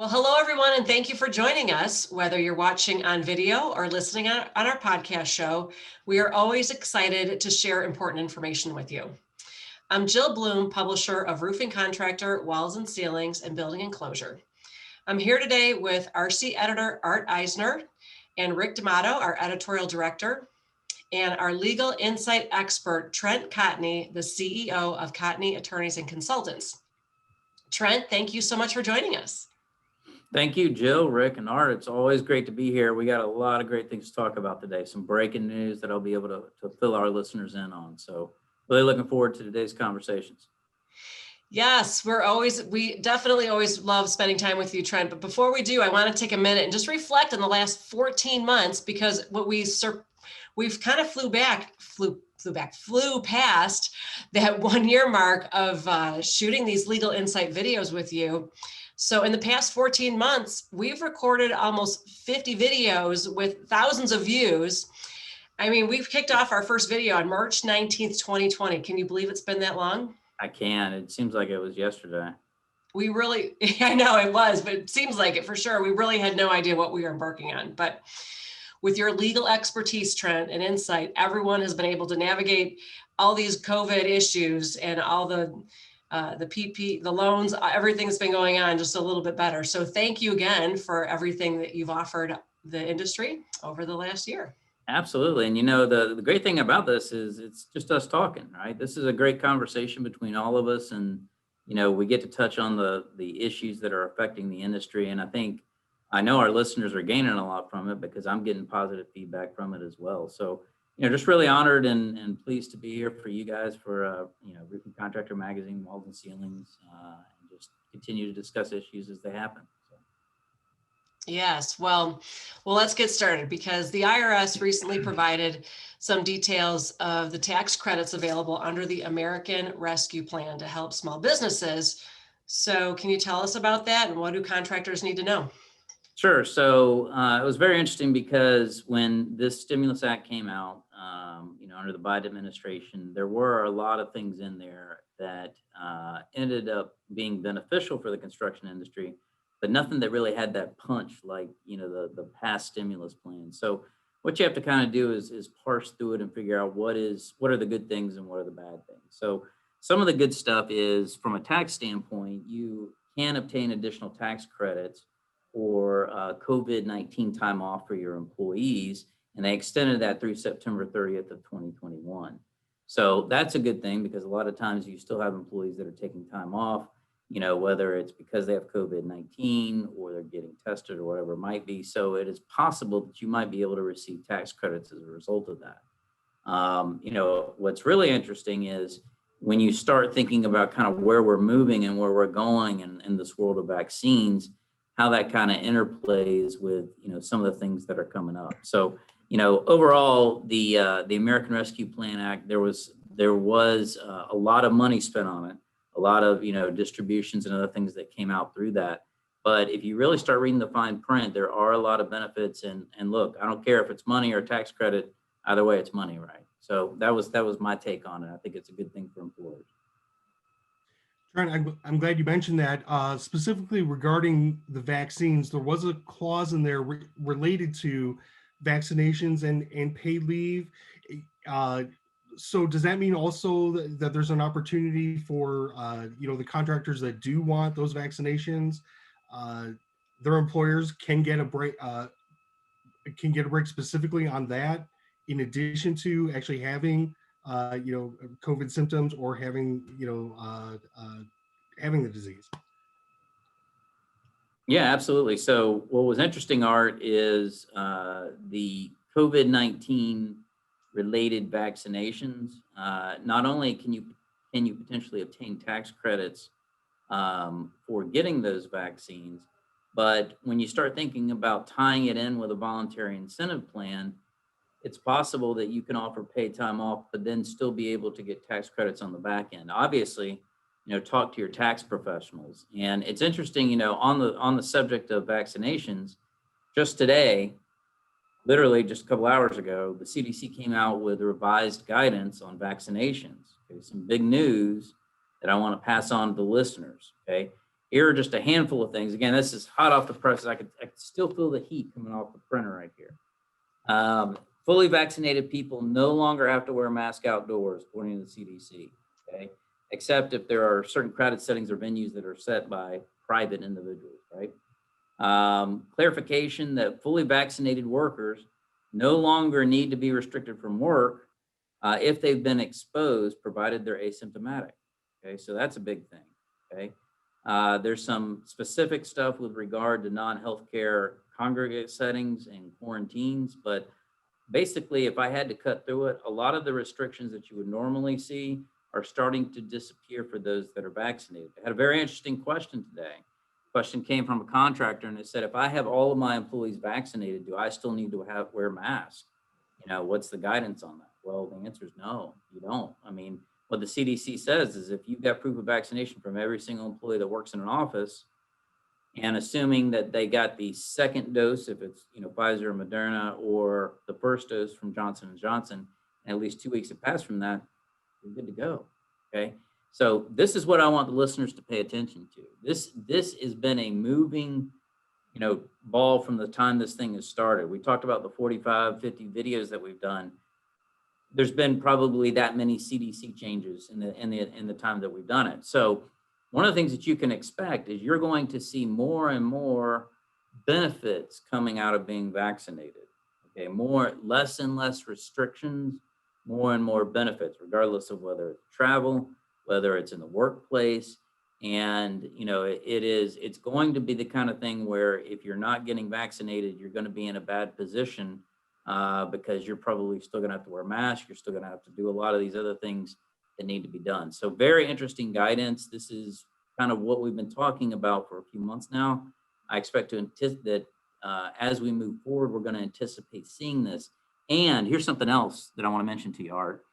Well, hello, everyone, and thank you for joining us. Whether you're watching on video or listening on our podcast show, we are always excited to share important information with you. I'm Jill Bloom, publisher of Roofing Contractor, Walls and Ceilings, and Building Enclosure. I'm here today with RC editor Art Eisner and Rick D'Amato, our editorial director, and our legal insight expert, Trent Cotney, the CEO of Cotney Attorneys and Consultants. Trent, thank you so much for joining us. Thank you, Jill, Rick, and Art. It's always great to be here. We got a lot of great things to talk about today. Some breaking news that I'll be able to fill our listeners in on. So really looking forward to today's conversations. Yes, we definitely always love spending time with you, Trent. But before we do, I want to take a minute and just reflect on the last 14 months, because we've kind of flew past that 1 year mark of shooting these legal insight videos with you. So in the past 14 months, we've recorded almost 50 videos with thousands of views. I mean, we've kicked off our first video on March 19th, 2020. Can you believe it's been that long? I can. It seems like it was yesterday. I know it was, but it seems like it for sure. We really had no idea what we were embarking on. But with your legal expertise, Trent, and insight, everyone has been able to navigate all these COVID issues and all the PP, the loans, everything's been going on just a little bit better. So thank you again for everything that you've offered the industry over the last year. Absolutely. And the great thing about this is it's just us talking, right? This is a great conversation between all of us. And, we get to touch on the issues that are affecting the industry. And I know our listeners are gaining a lot from it because I'm getting positive feedback from it as well. So, just really honored and pleased to be here for you guys for, Roofing Contractor Magazine, Walls and Ceilings, and just continue to discuss issues as they happen. So. Yes, well, let's get started, because the IRS recently provided some details of the tax credits available under the American Rescue Plan to help small businesses. So can you tell us about that, and what do contractors need to know? Sure. So it was very interesting because when this stimulus act came out, under the Biden administration, there were a lot of things in there that ended up being beneficial for the construction industry, but nothing that really had that punch like, the past stimulus plan. So what you have to kind of do is parse through it and figure out what are the good things and what are the bad things. So some of the good stuff is, from a tax standpoint, you can obtain additional tax credits or COVID-19 time off for your employees, and they extended that through September 30th of 2021. So that's a good thing, because a lot of times you still have employees that are taking time off, whether it's because they have COVID-19 or they're getting tested or whatever it might be. So it is possible that you might be able to receive tax credits as a result of that. What's really interesting is when you start thinking about kind of where we're moving and where we're going in this world of vaccines, how that kind of interplays with, some of the things that are coming up. So, overall, the American Rescue Plan Act, there was a lot of money spent on it, a lot of, distributions and other things that came out through that. But if you really start reading the fine print, there are a lot of benefits. And look, I don't care if it's money or tax credit, either way, it's money, right? So that was my take on it. I think it's a good thing for employers. Trent, I'm glad you mentioned that. Specifically regarding the vaccines, there was a clause in there related to vaccinations and paid leave. So does that mean also that there's an opportunity for the contractors that do want those vaccinations, their employers can get a break specifically on that, in addition to actually having COVID symptoms or having having the disease? Yeah, absolutely. So what was interesting, Art, is the COVID-19 related vaccinations. Not only can you potentially obtain tax credits for getting those vaccines, but when you start thinking about tying it in with a voluntary incentive plan, it's possible that you can offer paid time off, but then still be able to get tax credits on the back end. Obviously, talk to your tax professionals. And it's interesting, on the subject of vaccinations, just today, literally just a couple hours ago, the CDC came out with revised guidance on vaccinations. Okay, some big news that I want to pass on to the listeners. Okay, here are just a handful of things. Again, this is hot off the presses. I could still feel the heat coming off the printer right here. Fully vaccinated people no longer have to wear a mask outdoors, according to the CDC, okay? Except if there are certain crowded settings or venues that are set by private individuals, right? Clarification that fully vaccinated workers no longer need to be restricted from work if they've been exposed, provided they're asymptomatic, okay? So that's a big thing, okay? There's some specific stuff with regard to non-healthcare congregate settings and quarantines, but basically, if I had to cut through it, a lot of the restrictions that you would normally see are starting to disappear for those that are vaccinated. I had a very interesting question today. Question came from a contractor, and it said, if I have all of my employees vaccinated, do I still need to wear masks? You know, what's the guidance on that? Well, the answer is no, you don't. I mean, what the CDC says is if you've got proof of vaccination from every single employee that works in an office, and assuming that they got the second dose, if it's, you know, Pfizer or Moderna, or the first dose from Johnson & Johnson, and at least 2 weeks have passed from that, you're good to go, okay? So this is what I want the listeners to pay attention to. This has been a moving, you know, ball from the time this thing has started. We talked about the 45, 50 videos that we've done. There's been probably that many CDC changes in the time that we've done it. So one of the things that you can expect is you're going to see more and more benefits coming out of being vaccinated. Okay, less and less restrictions, more and more benefits, regardless of whether it's travel, whether it's in the workplace. And, you know, it's going to be the kind of thing where if you're not getting vaccinated, you're going to be in a bad position because you're probably still going to have to wear a mask. You're still going to have to do a lot of these other things that need to be done. So very interesting guidance. This is kind of what we've been talking about for a few months now. I expect to anticipate that as we move forward, we're going to anticipate seeing this. And here's something else that I want to mention to you, Art,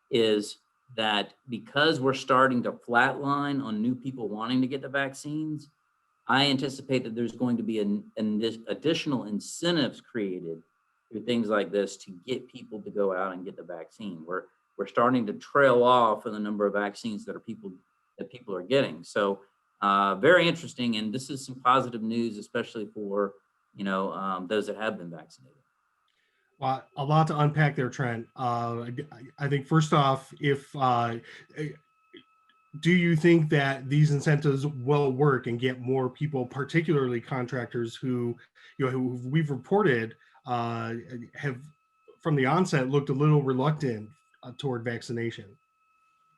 is that because we're starting to flatline on new people wanting to get the vaccines, I anticipate that there's going to be an additional incentives created through things like this to get people to go out and get the vaccine. We're starting to trail off in the number of vaccines that people are getting. So very interesting, and this is some positive news, especially for, you know, those that have been vaccinated. Well, a lot to unpack there, Trent. I think first off, do you think that these incentives will work and get more people, particularly contractors who, you know, who we've reported have from the onset looked a little reluctant toward vaccination?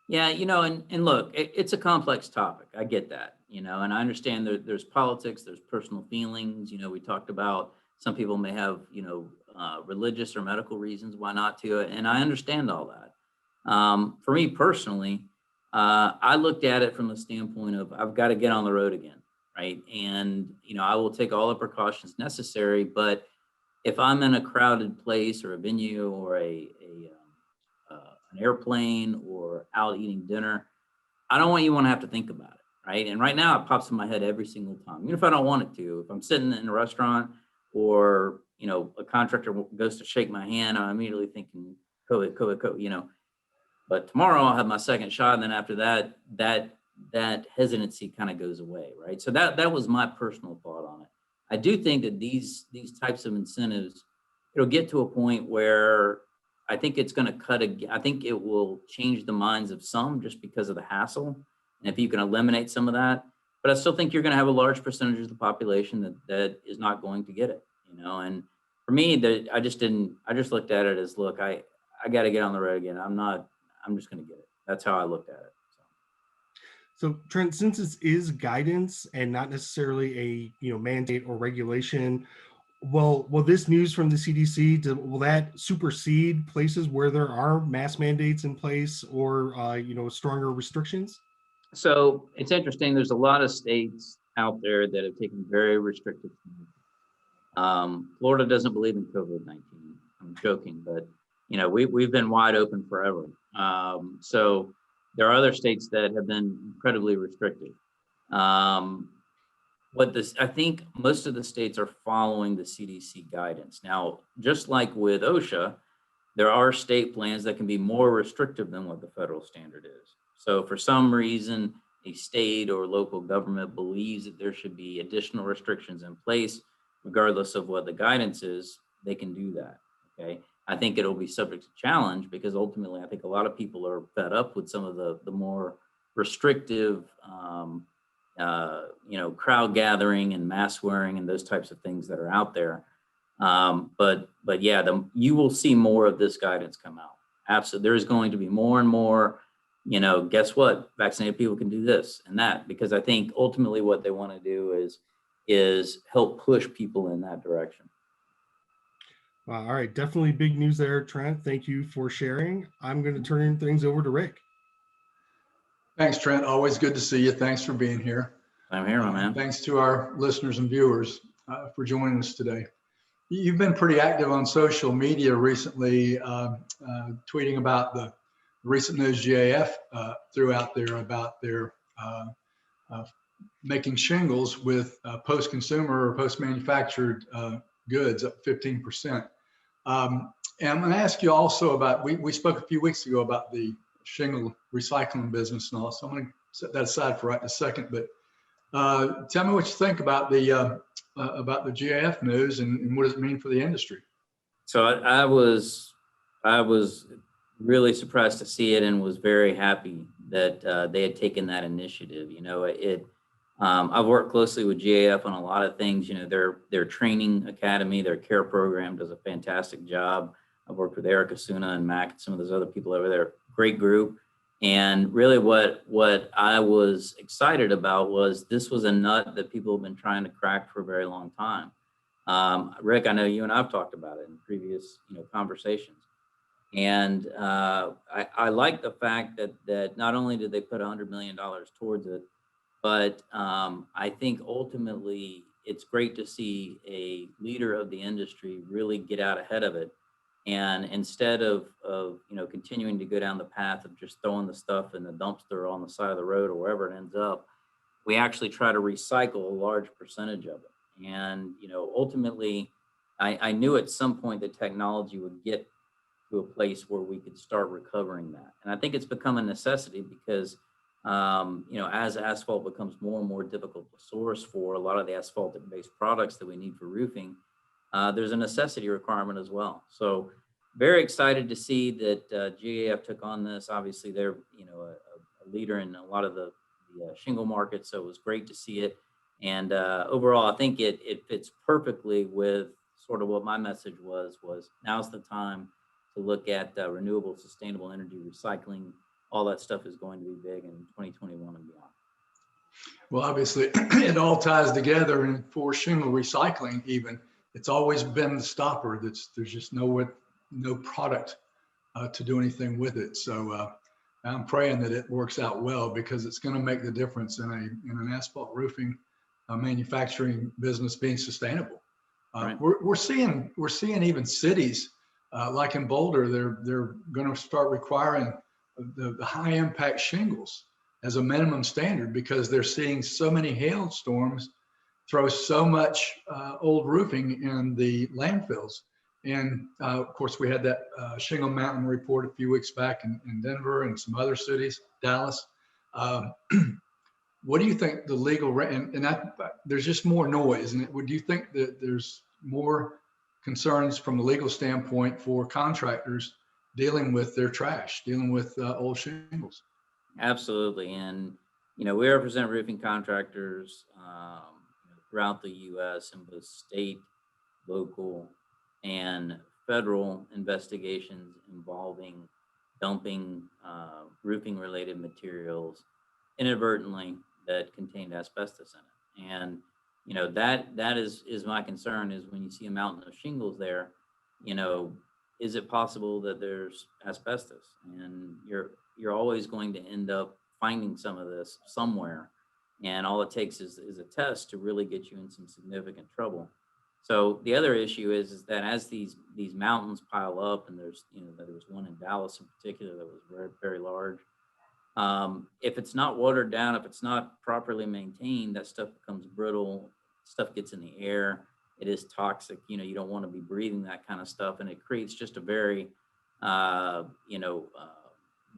Yeah, you know, and look, it's a complex topic. I get that, you know, and I understand there's politics, there's personal feelings. You know, we talked about some people may have, you know, religious or medical reasons why not to, and I understand all that. For me personally, I looked at it from the standpoint of I've got to get on the road again, right? And, you know, I will take all the precautions necessary, but if I'm in a crowded place or a venue or an airplane or out eating dinner, I don't want you to have to think about it, right? And right now it pops in my head every single time, even if I don't want it to. If I'm sitting in a restaurant or, you know, a contractor goes to shake my hand, I'm immediately thinking COVID, you know. But tomorrow I'll have my second shot, and then after that, that hesitancy kind of goes away, right? So that was my personal thought on it. I do think that these types of incentives, it'll get to a point where I think it's going to I think it will change the minds of some just because of the hassle. And if you can eliminate some of that, but I still think you're going to have a large percentage of the population that is not going to get it, you know. And for me, I just looked at it as, look, I got to get on the road again. I'm just going to get it. That's how I looked at it. So Trent, since this is guidance and not necessarily a, you know, mandate or regulation, will this news from the CDC, will that supersede places where there are mask mandates in place or you know, stronger restrictions? So it's interesting. There's a lot of states out there that have taken very restrictive measures. Florida doesn't believe in COVID-19. I'm joking, but you know, we've been wide open forever. So there are other states that have been incredibly restrictive. I think most of the states are following the CDC guidance. Now, just like with OSHA, there are state plans that can be more restrictive than what the federal standard is. So for some reason, a state or local government believes that there should be additional restrictions in place, regardless of what the guidance is, they can do that. Okay. I think it'll be subject to challenge because ultimately I think a lot of people are fed up with some of the more restrictive, crowd gathering and mask wearing and those types of things that are out there. But yeah, you will see more of this guidance come out. Absolutely. There's going to be more and more, guess what? Vaccinated people can do this and that, because I think ultimately what they want to do is help push people in that direction. All right, definitely big news there, Trent. Thank you for sharing. I'm going to turn things over to Rick. Thanks, Trent. Always good to see you. Thanks for being here. I'm here, my man. Thanks to our listeners and viewers for joining us today. You've been pretty active on social media recently, tweeting about the recent news GAF threw out there about their making shingles with post-consumer or post-manufactured goods up 15%. And I'm going to ask you also about, we spoke a few weeks ago about the shingle recycling business and all, so I'm going to set that aside for right in a second, but tell me what you think about the GAF news and what does it mean for the industry? So I was really surprised to see it and was very happy that they had taken that initiative. I've worked closely with GAF on a lot of things. Their training academy, their care program does a fantastic job. I've worked with Eric Asuna and Mac and some of those other people over there. Great group. And really what I was excited about was this was a nut that people have been trying to crack for a very long time. Rick, I know you and I've talked about it in previous conversations. And I like the fact that not only did they put $100 million towards it, but I think ultimately it's great to see a leader of the industry really get out ahead of it. And instead of continuing to go down the path of just throwing the stuff in the dumpster on the side of the road or wherever it ends up, we actually try to recycle a large percentage of it. And ultimately, I knew at some point that technology would get to a place where we could start recovering that. And I think it's become a necessity because as asphalt becomes more and more difficult to source for a lot of the asphalt-based products that we need for roofing, there's a necessity requirement as well. So very excited to see that GAF took on this. Obviously, they're a leader in a lot of the shingle market, so it was great to see it. And overall, I think it fits perfectly with sort of what my message was now's the time to look at renewable, sustainable energy, recycling. All that stuff is going to be big in 2021 and beyond. Well, obviously, it all ties together. And for shingle recycling, even, it's always been the stopper. There's just no product to do anything with it. So I'm praying that it works out well because it's going to make the difference in an asphalt roofing manufacturing business being sustainable. Right. We're seeing even cities like in Boulder, they're going to start requiring the high impact shingles as a minimum standard because they're seeing so many hailstorms throw so much old roofing in the landfills. And of course, we had that Shingle Mountain report a few weeks back in Denver and some other cities, Dallas. What do you think the legal, and there's just more noise. And do you think that there's more concerns from a legal standpoint for contractors dealing with their trash, dealing with old shingles? Absolutely. And, we represent roofing contractors throughout the U.S. in both state, local, and federal investigations involving dumping roofing related materials inadvertently that contained asbestos in it. And, that is my concern is when you see a mountain of shingles there, is it possible that there's asbestos? And you're always going to end up finding some of this somewhere. And all it takes is a test to really get you in some significant trouble. So the other issue is that as these mountains pile up, and there's there was one in Dallas in particular that was very, very large. If it's not watered down, if it's not properly maintained, that stuff becomes brittle, stuff gets in the air. It is toxic. You don't want to be breathing that kind of stuff. And it creates just a very,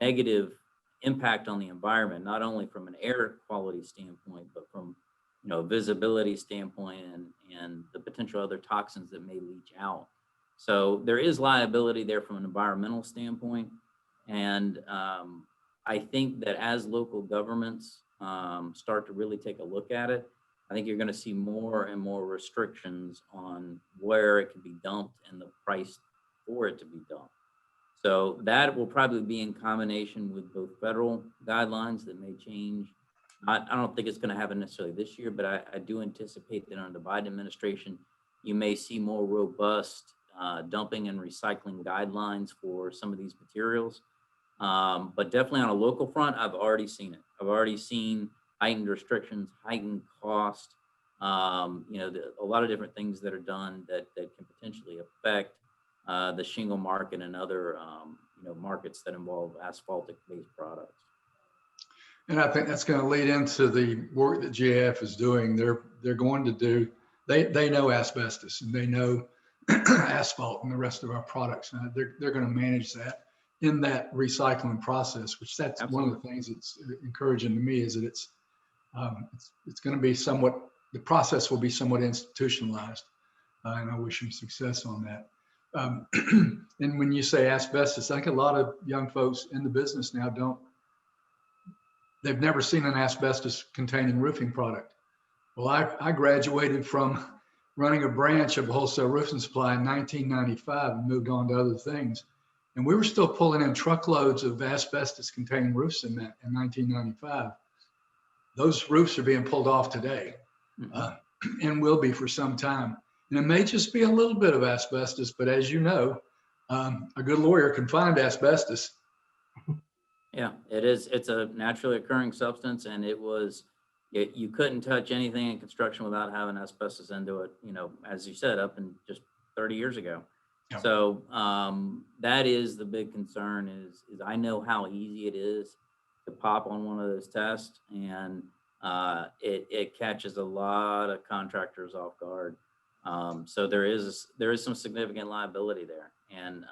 negative impact on the environment, not only from an air quality standpoint, but from, visibility standpoint and the potential other toxins that may leach out. So there is liability there from an environmental standpoint. And I think that as local governments start to really take a look at it, I think you're going to see more and more restrictions on where it can be dumped and the price for it to be dumped. So that will probably be in combination with both federal guidelines that may change. I don't think it's going to happen necessarily this year, but I do anticipate that under the Biden administration, you may see more robust dumping and recycling guidelines for some of these materials. But definitely on a local front, I've already seen it. I've already seen heightened restrictions, heightened cost, a lot of different things that are done that can potentially affect the shingle market and other markets that involve asphaltic-based products. And I think that's going to lead into the work that GAF is doing. They're going to do. They know asbestos and they know asphalt and the rest of our products. And they're going to manage that in that recycling process, which that's Absolutely. One of the things that's encouraging to me is that it's going to be somewhat. The process will be somewhat institutionalized, and I wish them success on that. And when you say asbestos, I think a lot of young folks in the business now they've never seen an asbestos containing roofing product. Well, I graduated from running a branch of a wholesale roofing supply in 1995 and moved on to other things. And we were still pulling in truckloads of asbestos containing roof cement in 1995. Those roofs are being pulled off today and will be for some time. And it may just be a little bit of asbestos, but as you know, a good lawyer can find asbestos. Yeah, it is. It's a naturally occurring substance, and you couldn't touch anything in construction without having asbestos into it, as you said, up in just 30 years ago. Yeah. So that is the big concern is I know how easy it is to pop on one of those tests, and it catches a lot of contractors off guard. So there is some significant liability there, and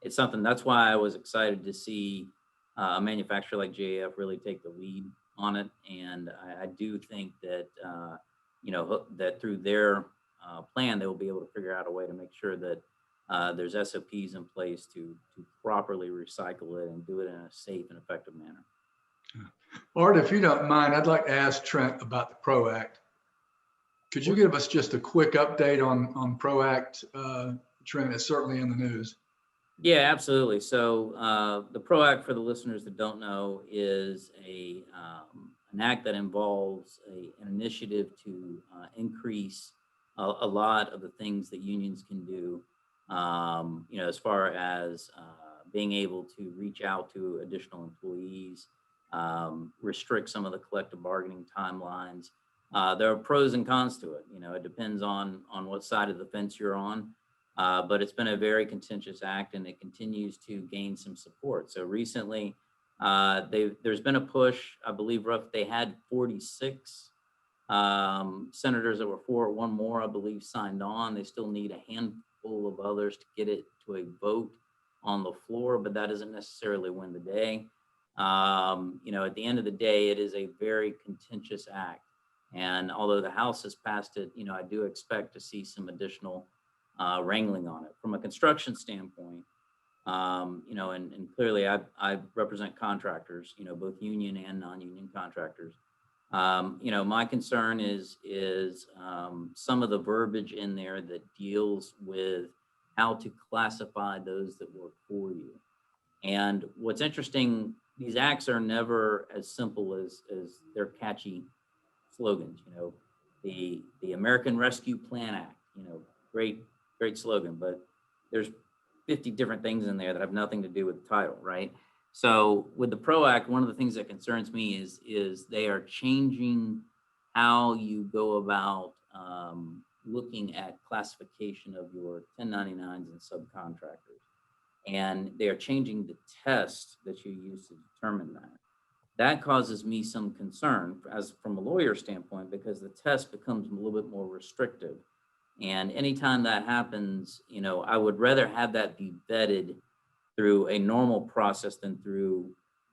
it's something. That's why I was excited to see a manufacturer like JAF really take the lead on it, and I do think that that through their plan they will be able to figure out a way to make sure that there's SOPs in place to properly recycle it and do it in a safe and effective manner. Art, if you don't mind, I'd like to ask Trent about the PRO Act. Could you give us just a quick update on PRO Act, Trent? It's certainly in the news. Yeah, absolutely. So the PRO Act, for the listeners that don't know, is an act that involves an initiative to increase a lot of the things that unions can do, as far as being able to reach out to additional employees, restrict some of the collective bargaining timelines. There are pros and cons to it. It depends on what side of the fence you're on. But it's been a very contentious act, and it continues to gain some support. So recently, there's been a push. I believe they had 46 senators that were for it. One more, I believe, signed on. They still need a handful of others to get it to a vote on the floor, but that doesn't necessarily win the day. At the end of the day, it is a very contentious act. And although the House has passed it, I do expect to see some additional wrangling on it. From a construction standpoint, and clearly I represent contractors, both union and non-union contractors. My concern is some of the verbiage in there that deals with how to classify those that work for you. And what's interesting, these acts are never as simple as their catchy slogans. The American Rescue Plan Act, great slogan, but there's 50 different things in there that have nothing to do with the title, right? So with the PRO Act, one of the things that concerns me is they are changing how you go about looking at classification of your 1099s and subcontractors. And they are changing the test that you use to determine that. That causes me some concern from a lawyer standpoint, because the test becomes a little bit more restrictive. And anytime that happens, I would rather have that be vetted through a normal process than through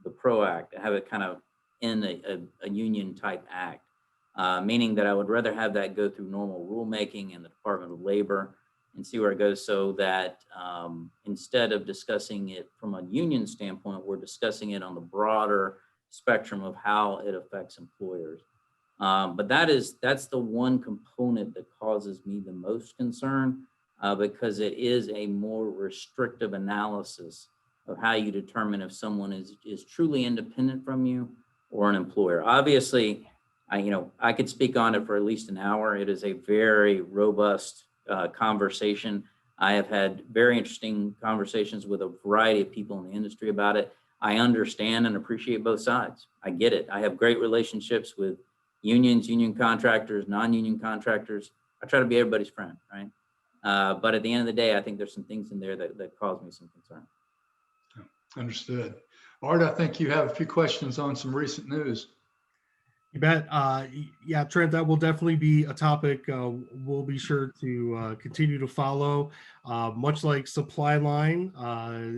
the PRO Act, have it kind of in a union type act, meaning that I would rather have that go through normal rulemaking in the Department of Labor and see where it goes, so that instead of discussing it from a union standpoint, we're discussing it on the broader spectrum of how it affects employers. But that's the one component that causes me the most concern, because it is a more restrictive analysis of how you determine if someone is truly independent from you or an employer. Obviously, I could speak on it for at least an hour. It is a very robust conversation. I have had very interesting conversations with a variety of people in the industry about it. I understand and appreciate both sides. I get it. I have great relationships with unions, union contractors, non-union contractors. I try to be everybody's friend, right? But at the end of the day, I think there's some things in there that cause me some concern. Understood. Art, I think you have a few questions on some recent news. You bet. Yeah, Trent, that will definitely be a topic we'll be sure to continue to follow. Much like supply line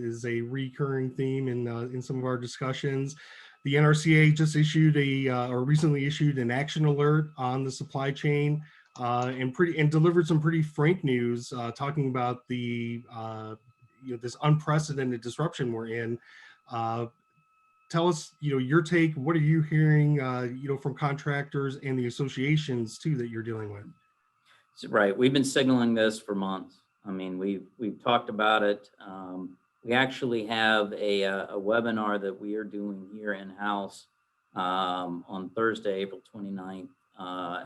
is a recurring theme in some of our discussions. The NRCA just issued or recently issued an action alert on the supply chain and delivered some pretty frank news talking about the this unprecedented disruption we're in. Tell us, your take. What are you hearing, from contractors and the associations too that you're dealing with? Right. We've been signaling this for months. I mean, we've talked about it. We actually have a webinar that we are doing here in-house on Thursday, April 29th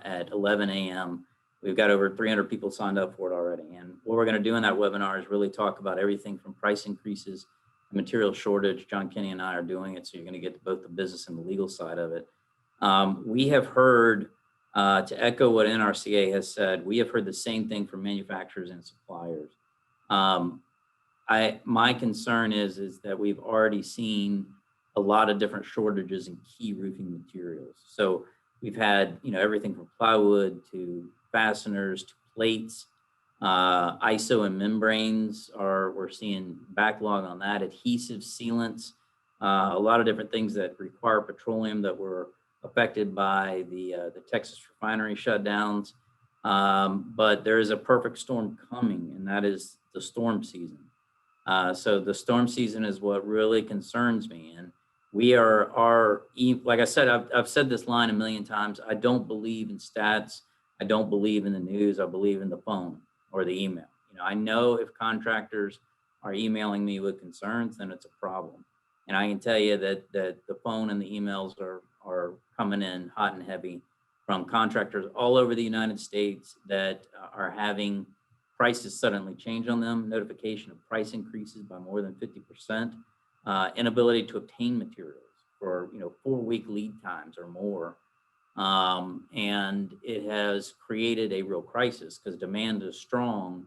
at 11 a.m. We've got over 300 people signed up for it already. And what we're going to do in that webinar is really talk about everything from price increases, material shortage. John Kenny and I are doing it, so you're going to get to both the business and the legal side of it. We have heard, to echo what NRCA has said, we have heard the same thing from manufacturers and suppliers. My concern is that we've already seen a lot of different shortages in key roofing materials. So we've had, everything from plywood to fasteners to plates. ISO and membranes we're seeing backlog on that, adhesive sealants, a lot of different things that require petroleum that were affected by the Texas refinery shutdowns. But there is a perfect storm coming, and that is the storm season. So the storm season is what really concerns me. And we are like I said, I've said this line a million times. I don't believe in stats. I don't believe in the news. I believe in the phone or the email. I know if contractors are emailing me with concerns, then it's a problem. And I can tell you that the phone and the emails are coming in hot and heavy from contractors all over the United States that are having prices suddenly change on them, notification of price increases by more than 50%, inability to obtain materials for 4-week lead times or more. And it has created a real crisis because demand is strong.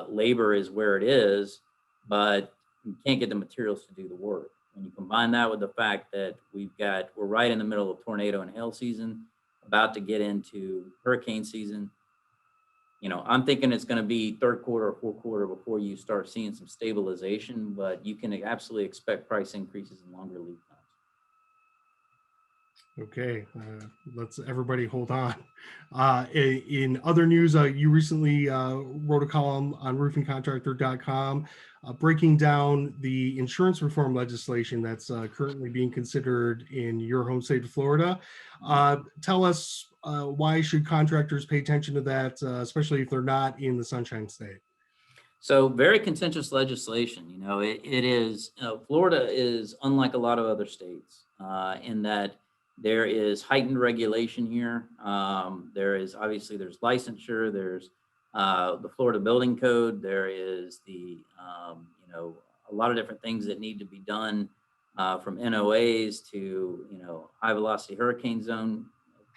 Labor is where it is, but you can't get the materials to do the work. When you combine that with the fact that we're right in the middle of tornado and hail season, about to get into hurricane season, I'm thinking it's going to be third quarter or fourth quarter before you start seeing some stabilization, but you can absolutely expect price increases and longer lead times. Okay, let's everybody hold on. In other news, you recently wrote a column on roofingcontractor.com breaking down the insurance reform legislation that's currently being considered in your home state of Florida. Tell us why should contractors pay attention to that, especially if they're not in the Sunshine State? So very contentious legislation. It is, Florida is unlike a lot of other states in that there is heightened regulation here. There's licensure, there's the Florida Building Code, there is a lot of different things that need to be done from NOAs to, high velocity hurricane zone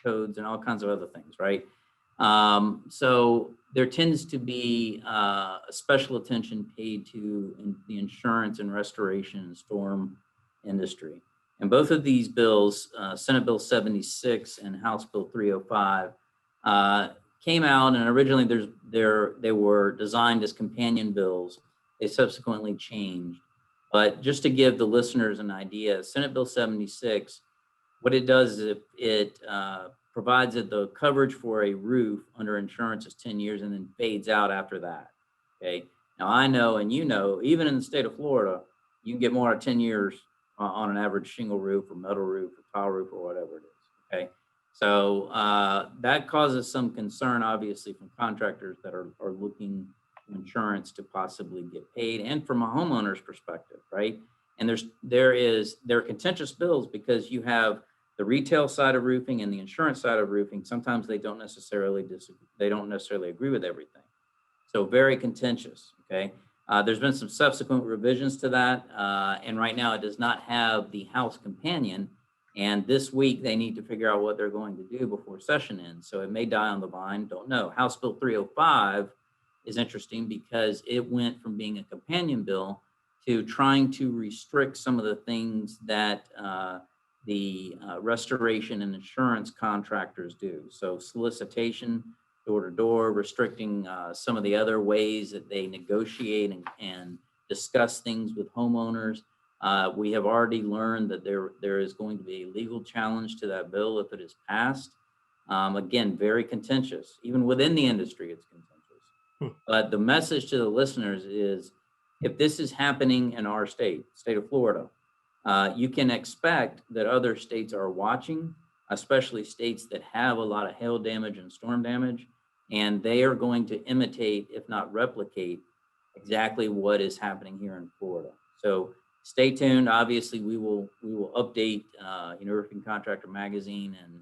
codes and all kinds of other things, right? So there tends to be special attention paid to the insurance and restoration and storm industry. And both of these bills, Senate Bill 76 and House Bill 305, came out, and originally they were designed as companion bills. They subsequently changed. But just to give the listeners an idea, Senate Bill 76, what it does is it provides that the coverage for a roof under insurance is 10 years and then fades out after that. Okay. Now I know, and you know, even in the state of Florida, you can get more than 10 years on an average shingle roof or metal roof or tile roof or whatever it is. Okay. So that causes some concern, obviously, from contractors that are looking for insurance to possibly get paid, and from a homeowner's perspective, right? And there are contentious bills because you have the retail side of roofing and the insurance side of roofing. Sometimes they don't necessarily agree with everything. So very contentious. Okay. There's been some subsequent revisions to that, and right now it does not have the House companion. And this week they need to figure out what they're going to do before session ends. So it may die on the vine, don't know. House Bill 305 is interesting because it went from being a companion bill to trying to restrict some of the things that the restoration and insurance contractors do. So solicitation, door to door, restricting some of the other ways that they negotiate and discuss things with homeowners. We have already learned that there is going to be a legal challenge to that bill if it is passed. Again, very contentious. Even within the industry, it's contentious. But the message to the listeners is, if this is happening in our state of Florida, you can expect that other states are watching, especially states that have a lot of hail damage and storm damage, and they are going to imitate, if not replicate, exactly what is happening here in Florida. So stay tuned. Obviously, we will update Roofing Contractor Magazine and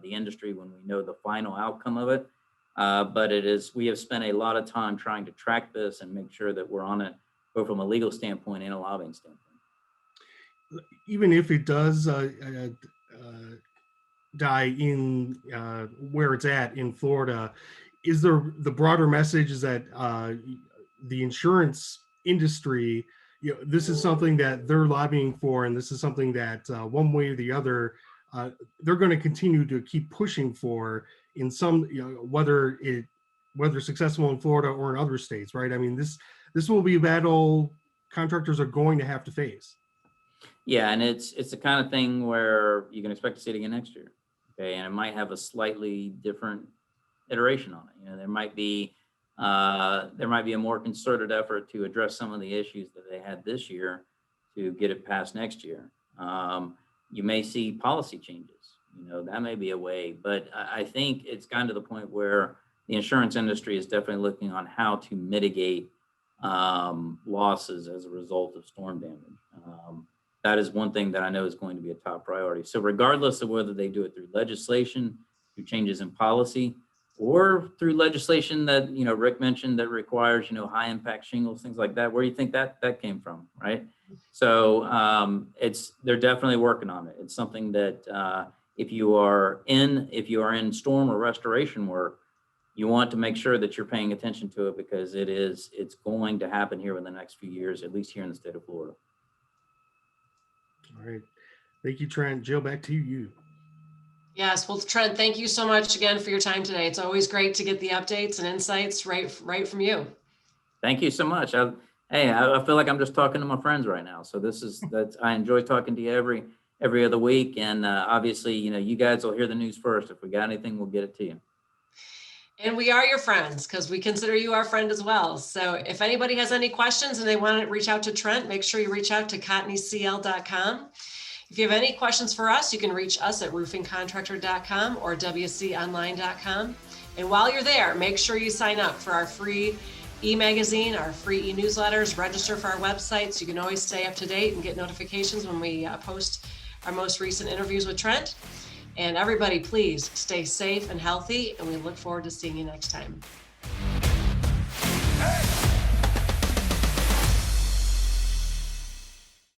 the industry when we know the final outcome of it. But we have spent a lot of time trying to track this and make sure that we're on it, both from a legal standpoint and a lobbying standpoint. Even if it does die in where it's at in Florida, is there the broader message is that the insurance industry, this is something that they're lobbying for, and this is something that one way or the other, they're going to continue to keep pushing for in some, whether successful in Florida or in other states, right? I mean, this will be a battle contractors are going to have to face. Yeah, and it's the kind of thing where you can expect to see it again next year. Okay, and it might have a slightly different iteration on it. There might be a more concerted effort to address some of the issues that they had this year to get it passed next year. You may see policy changes. That may be a way, but I think it's gotten to the point where the insurance industry is definitely looking on how to mitigate losses as a result of storm damage. That is one thing that I know is going to be a top priority. So regardless of whether they do it through legislation, through changes in policy, or through legislation that, Rick mentioned that requires, high impact shingles, things like that, where do you think that came from, right? So they're definitely working on it. It's something that if you are in storm or restoration work, you want to make sure that you're paying attention to it, because it's going to happen here in the next few years, at least here in the state of Florida. All right. Thank you, Trent. Jill, back to you. Yes. Well, Trent, thank you so much again for your time today. It's always great to get the updates and insights right from you. Thank you so much. I feel like I'm just talking to my friends right now. So I enjoy talking to you every other week. And obviously, you guys will hear the news first. If we got anything, we'll get it to you. And we are your friends because we consider you our friend as well. So if anybody has any questions and they want to reach out to Trent, make sure you reach out to cotneycl.com. If you have any questions for us, you can reach us at roofingcontractor.com or wconline.com. And while you're there, make sure you sign up for our free e-magazine, our free e-newsletters, register for our website so you can always stay up to date and get notifications when we post our most recent interviews with Trent. And everybody, please stay safe and healthy, and we look forward to seeing you next time. Hey!